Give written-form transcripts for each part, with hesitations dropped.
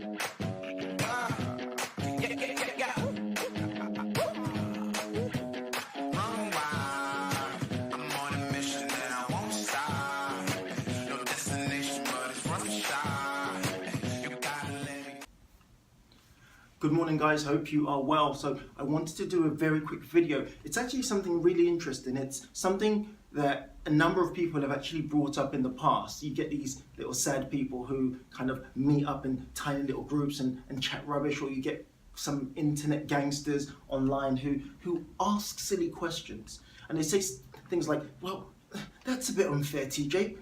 Good morning guys, hope you are well. So I wanted to do a very quick video. It's actually something really interesting. It's something that a number of people have actually brought up in the past. You get these little sad people who kind of meet up in tiny little groups and chat rubbish, or you get some internet gangsters online who ask silly questions. And they say things like, well, that's a bit unfair, TJ.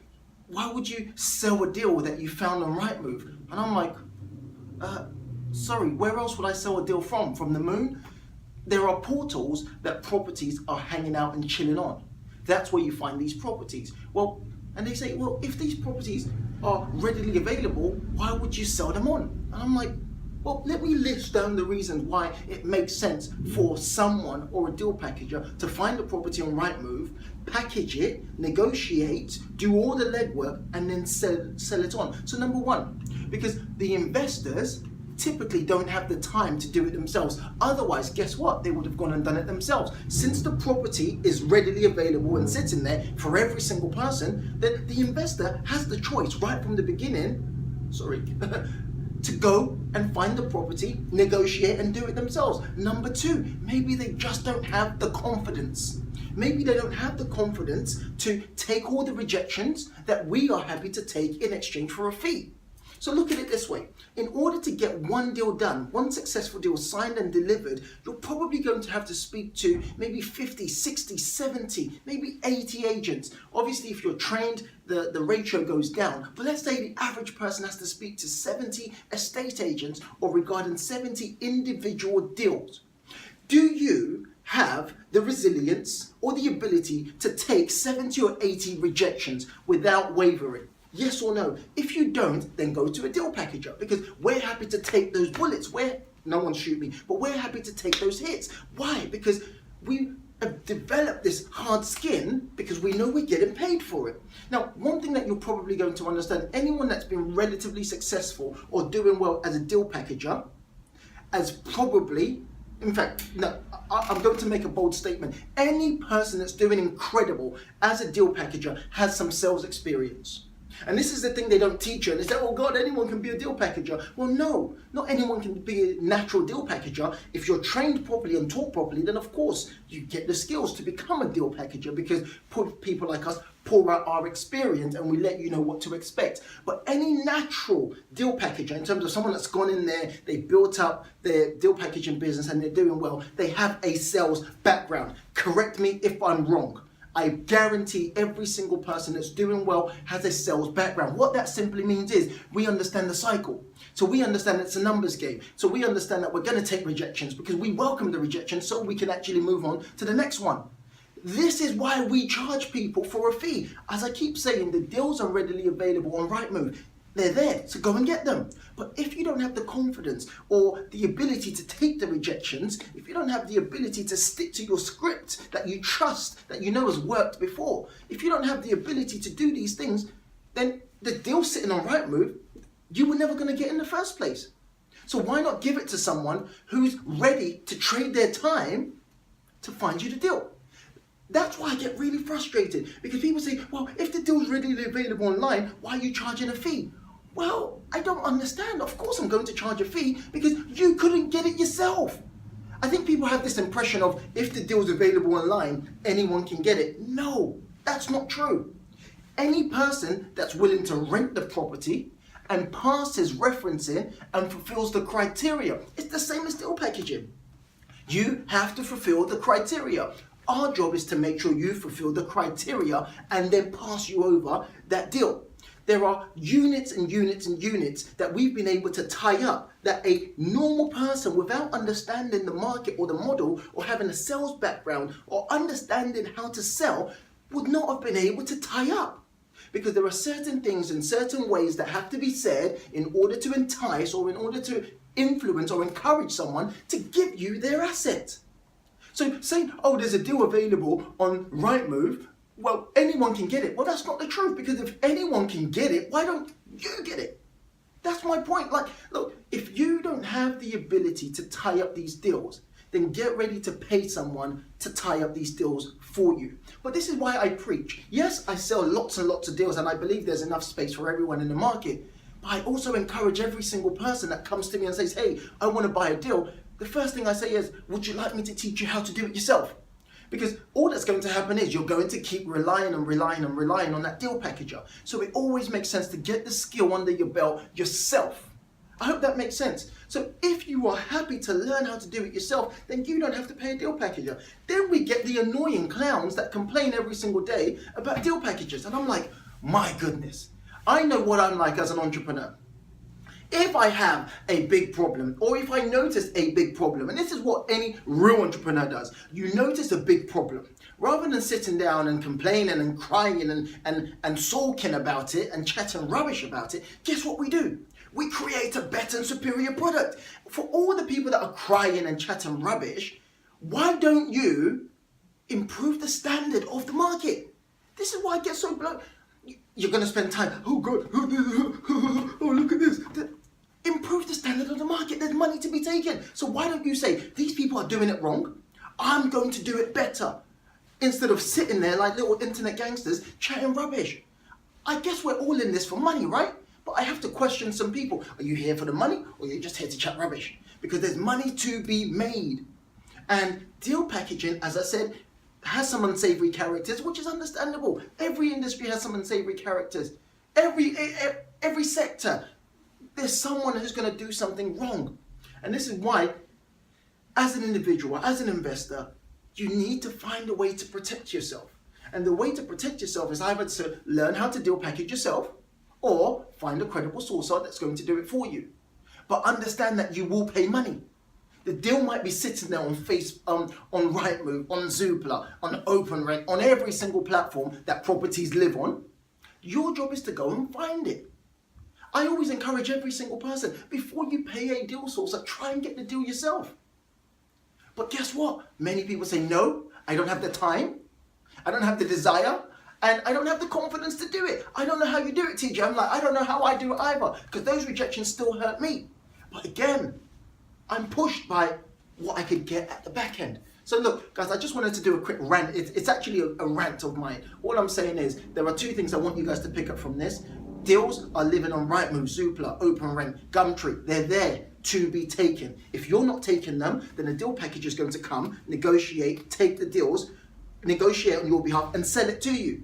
Why would you sell a deal that you found on Rightmove? And I'm like, sorry, where else would I sell a deal from? From the moon? There are portals that properties are hanging out and chilling on. That's where you find these properties. Well, and they say, well, if these properties are readily available, why would you sell them on? And I'm like, well, let me list down the reasons why it makes sense for someone or a deal packager to find a property on Rightmove, package it, negotiate, do all the legwork, and then sell it on. So number one, because the investors typically don't have the time to do it themselves. Otherwise, guess what? They would have gone and done it themselves. Since the property is readily available and sitting there for every single person, then the investor has the choice right from the beginning, to go and find the property, negotiate, and do it themselves. Number two, maybe they just don't have the confidence. Maybe they don't have the confidence to take all the rejections that we are happy to take in exchange for a fee. So look at it this way. In order to get one deal done, one successful deal signed and delivered, you're probably going to have to speak to maybe 50, 60, 70, maybe 80 agents. Obviously, if you're trained, the ratio goes down. But let's say the average person has to speak to 70 estate agents or regarding 70 individual deals. Do you have the resilience or the ability to take 70 or 80 rejections without wavering? Yes or no? If you don't, then go to a deal packager, because we're happy to take those bullets. No one shoot me, but we're happy to take those hits. Why? Because we have developed this hard skin because we know we're getting paid for it. Now, one thing that you're probably going to understand, anyone that's been relatively successful or doing well as a deal packager, as probably, in fact, no, I'm going to make a bold statement. Any person that's doing incredible as a deal packager has some sales experience. And this is the thing they don't teach you. And they say, oh God, anyone can be a deal packager. Well, no, not anyone can be a natural deal packager. If you're trained properly and taught properly, then of course you get the skills to become a deal packager, because people like us pour out our experience and we let you know what to expect. But any natural deal packager, in terms of someone that's gone in there, they built up their deal packaging business and they're doing well, they have a sales background. Correct me if I'm wrong. I guarantee every single person that's doing well has a sales background. What that simply means is we understand the cycle. So we understand it's a numbers game. So we understand that we're going to take rejections because we welcome the rejection so we can actually move on to the next one. This is why we charge people for a fee. As I keep saying, the deals are readily available on Rightmove. They're there, so go and get them. But if you don't have the confidence or the ability to take the rejections, if you don't have the ability to stick to your script that you trust, that you know has worked before, if you don't have the ability to do these things, then the deal sitting on Rightmove, you were never going to get in the first place. So why not give it to someone who's ready to trade their time to find you the deal? That's why I get really frustrated, because people say, well, if the deal's readily available online, why are you charging a fee? Well, I don't understand. Of course I'm going to charge a fee because you couldn't get it yourself. I think people have this impression of if the deal's available online, anyone can get it. No, that's not true. Any person that's willing to rent the property and passes referencing and fulfills the criteria, it's the same as deal packaging. You have to fulfill the criteria. Our job is to make sure you fulfill the criteria and then pass you over that deal. There are units and units and units that we've been able to tie up that a normal person, without understanding the market or the model or having a sales background or understanding how to sell, would not have been able to tie up. Because there are certain things and certain ways that have to be said in order to entice or in order to influence or encourage someone to give you their asset. So saying, oh, there's a deal available on Rightmove, well, anyone can get it. Well, that's not the truth, because if anyone can get it, why don't you get it? That's my point. Like, look, if have the ability to tie up these deals, then get ready to pay someone to tie up these deals for you. But this is why I preach. Yes, I sell lots and lots of deals, and I believe there's enough space for everyone in the market. But I also encourage every single person that comes to me and says, hey, I want to buy a deal. The first thing I say is, would you like me to teach you how to do it yourself? Because all that's going to happen is you're going to keep relying on that deal packager. So it always makes sense to get the skill under your belt yourself. I hope that makes sense. So if you are happy to learn how to do it yourself, then you don't have to pay a deal packager. Then we get the annoying clowns that complain every single day about deal packages. And I'm like, my goodness, I know what I'm like as an entrepreneur. If I have a big problem, or if I notice a big problem, and this is what any real entrepreneur does, you notice a big problem. Rather than sitting down and complaining and crying and sulking about it and chatting rubbish about it, guess what we do? We create a better and superior product. For all the people that are crying and chatting rubbish, why don't you improve the standard of the market? This is why I get so blown. You're going to spend time, oh God, oh look at this. Improve the standard of the market. There's money to be taken. So why don't you say, these people are doing it wrong, I'm going to do it better, instead of sitting there like little internet gangsters chatting rubbish. I guess we're all in this for money, right? But I have to question some people. Are you here for the money, or are you just here to chat rubbish? Because there's money to be made. And deal packaging, as I said, has some unsavory characters, which is understandable. Every industry has some unsavory characters. Every sector, there's someone who's going to do something wrong. And this is why, as an individual, as an investor, you need to find a way to protect yourself. And the way to protect yourself is either to learn how to deal package yourself, or find a credible sourcer that's going to do it for you. But understand that you will pay money. The deal might be sitting there on Rightmove, on Zoopla, on OpenRent, on every single platform that properties live on. Your job is to go and find it. I always encourage every single person, before you pay a deal sourcer, try and get the deal yourself. But guess what? Many people say, no, I don't have the time, I don't have the desire, and I don't have the confidence to do it. I don't know how you do it, TJ. I'm like, I don't know how I do it either, because those rejections still hurt me. But again, I'm pushed by what I could get at the back end. So look, guys, I just wanted to do a quick rant. It's actually a rant of mine. All I'm saying is, there are two things I want you guys to pick up from this. Deals are living on Rightmove, Zoopla, OpenRent, Gumtree. They're there to be taken. If you're not taking them, then a deal package is going to come, negotiate, take the deals, negotiate on your behalf, and sell it to you.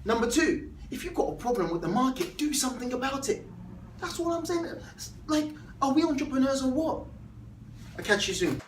Number two, if you've got a problem with the market, do something about it. That's all I'm saying. Like, are we entrepreneurs or what? I'll catch you soon.